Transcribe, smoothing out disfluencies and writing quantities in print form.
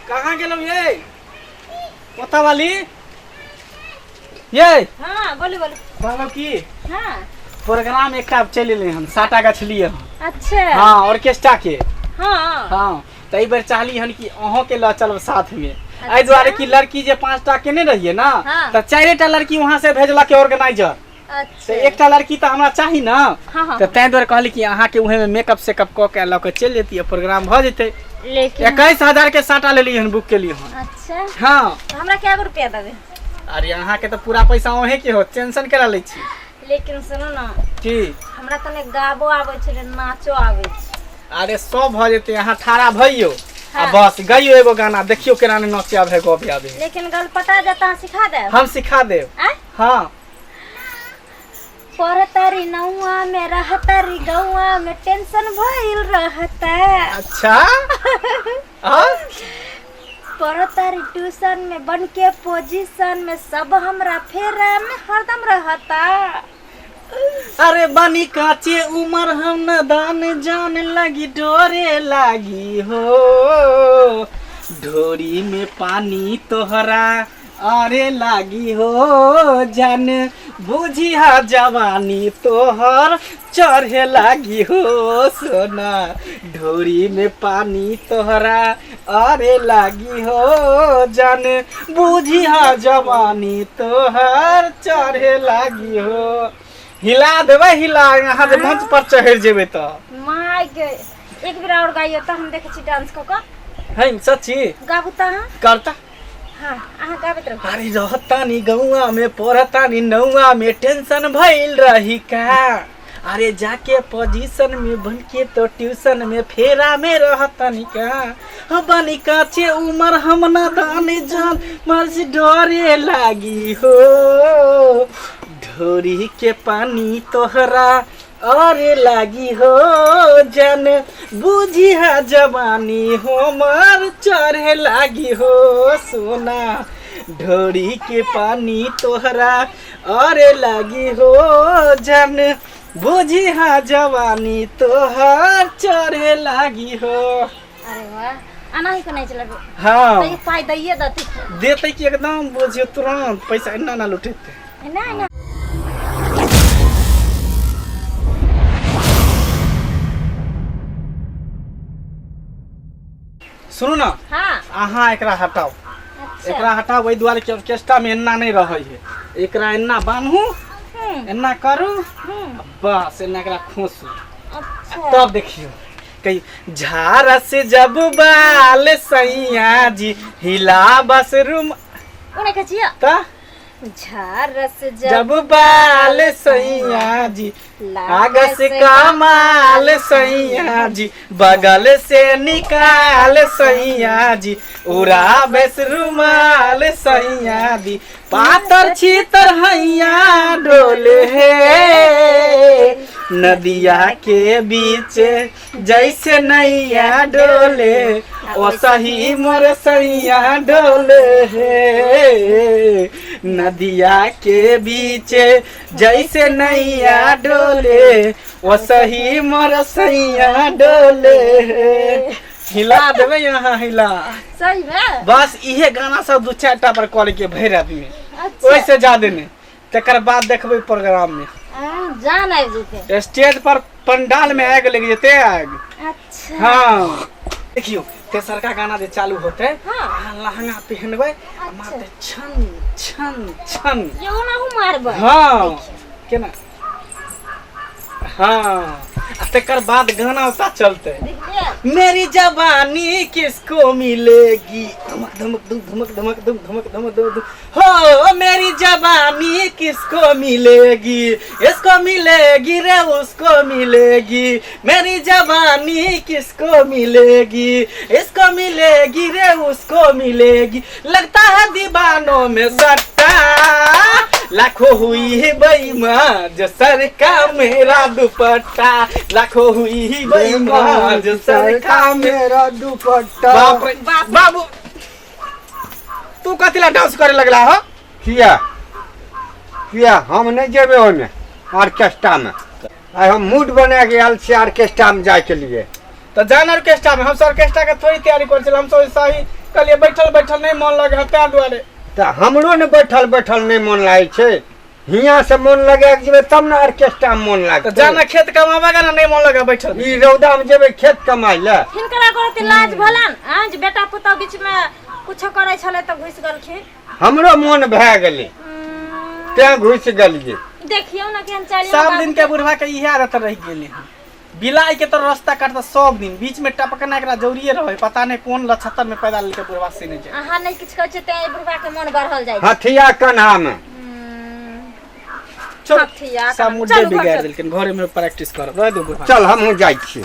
कहाँ गेलो ये पोता वाली ये हाँ बोली बोली कहलो की हाँ प्रोग्राम एक चल एले हम 7टा गाछ लिए अच्छा हाँ ऑर्केस्ट्रा के हाँ हाँ तो ई बार चाहली हन कि अहों के ल चलब साथ में एहि द्वारे कि लड़की जे 5टा केने रहिए ना हाँ। तो 4टा लड़की वहां से भेजला के ऑर्गेनाइजर तो अच्छा एकटा लड़की तो हमरा चाही ना हाँ तो तै द्वारे कहली कि अहाँ के उहे में मेकअप सेकअप क के ल के चल जेती प्रोग्राम भ जेते लेकिन 21,000 के 7टा ले ली हन बुक के लिए हन अच्छा हाँ तो हमरा क्या रुपया देबे अरे अहाँ के तो पूरा पैसा ओहे के हो टेंशन करा ले छी लेकिन सुनो ना की हमरा तने गाबो आवे छै नाचो आवे छै अरे सब भ जेते अहाँ ठाड़ा भइयो आ हाँ। बस गइयो एगो गाना देखियो केना ने नचे आवे गबे आवे लेकिन गल पता जाता सिखा दे हम सिखा देब आ हाँ परतारी नौआ में रहतारी गौआ में टेंशन भइल रहता अच्छा हाँ परतारी ट्यूशन में बन के पोजीशन में सब हमरा फेरा में हरदम रहता अरे बनी काचे उमर हम न दान जान लगी डोरे लागी हो ढोरी में पानी तोहरा अरे लागी हो जान बुझिया जवानी तोहर चढ़े लागी हो सोना ढोरी में पानी तोहरा अरे लागी हो जान बुझिया जवानी तोहर चढ़े लागी हो हिला देवे हिला यहाँ से मंच पर चढ़ जेबे तो माय के एक बेर और गाइयो त हम देखे छी डांस क क है सच्ची गाबू त करता हां आहा गाबत रहो अरे रहता नी गौआ में पढ़ता नी नौआ में टेंशन भइल रही का अरे जाके पोजीशन में बन के तो ट्यूशन में फेरा में रहता नी का बनी काचे उमर हम ना दाने जान मर्जी डरे लागी हो ढोरी के पानी तोहरा अरे लागी हो जन बुझिया जवानी हो मर चढ़े लागी हो सोना ढोरी के पानी तोहरा अरे लागी हो जन बुझिया जवानी तोहर चढ़े लागी हो अरे वाह आना ही को नहीं चला हाँ तो ये पाई दइए दती देते कि एकदम बुझियो तुरंत पैसा इतना ना लुटेते ना ना सुनू ना हाँ अहाँ एकरा हटाओ अच्छा एकरा हटाओ वही द्वारे कि ऑर्केस्ट्रा में एन्ना नहीं रहे है एकरा एन्ना बांधू एन्ना करू बस एन्ना एकरा खोसू अच्छा तब देखियो कही झारा से जब बाल सैया जी हिला बस रूम ओने कचिया ता झारस जब बाल सैया जी लागस कमाल सैया जी बगल से निकाल सैया जी उड़ा बेस रुमाल सैया जी पातर छीतर हैया डोले है नदिया के बीच जैसे नैया डोले ओ सही मोर सैया डोले है नदिया के बीच जैसे नैया डोले ओ सही मोर सैया डोले हिला देवे यहाँ हिला सही में बस इहे गाना सब 2-4टा पर कॉल के भर आदमी अच्छा ओइसे ज्यादा नहीं तकर बाद देखबे प्रोग्राम में जान आबि जेते स्टेज पर पंडाल में आग लग जेते आग अच्छा हाँ देखियो तेसर का गाना जे चालू होते हाँ लहंगा पहनबे मारते छन छन छन ये ना हूं मारबे हाँ केना हाँ तकर बाद गाना उता चलते देखिए मेरी जवानी किसको मिलेगी धमक धमक दुम धमक धमक दुम धमक धमक दुम हो मेरी जवानी किसको मिलेगी इसको मिलेगी रे उसको मिलेगी मेरी जवानी किसको मिलेगी इसको मिलेगी रे उसको मिलेगी लगता है दीवानों में सट्टा लाखों हुई है बेईमान जो सर का मेरा दुपट्टा लाखों हुई है बेईमान जो सर का मेरा दुपट्टा बाप रे बाबू तू कतिला डांस करे लगला हो किया किया हम नहीं जेबे ओने ऑर्केस्ट्रा में आई हम मूड बना के आल से ऑर्केस्ट्रा में जाए के लिए तो जान ऑर्केस्ट्रा में हम ऑर्केस्ट्रा के थोड़ी तैयारी कर हम तो ऐसा ही कहलिए बैठल बैठल नहीं मन लगे तार दुआरे। तो हमरो ने बैठल बैठल नहीं मन लागे छे, हियां से मन लगे जेबे तब ना ऑर्केस्ट्रा में मन तो लागते। जाना खेत कमावा ना नहीं मन लगे बैठल। ई रौदा में जेबे खेत कमाई ले। हिनकरा करते लाज भलन आज बेटा पुता बीच में कुछ करे छले त घुस गलखिन। हमरो मन भए गेलै ते घुस गेलिए। देखियो ना केहन चाली सब दिन के बुढ़वा के इहे आदत रह गेले। बिलाई के तो रास्ता काटता सब दिन, बीच में टपकना एकरा जरूरी रहे। पता नहीं कौन लछतर में पैदा लेके बुढ़वा से नहीं जाए। अहाँ नहीं किछ कहै छै ते बुढ़वा के मन बढ़ल जाय। हथिया कन्हा में चल हथिया सब मुद्दे बिगाड़ देलकिन। घरे में प्रैक्टिस कर रह दो बुढ़वा। चल हमहू जाइ छी।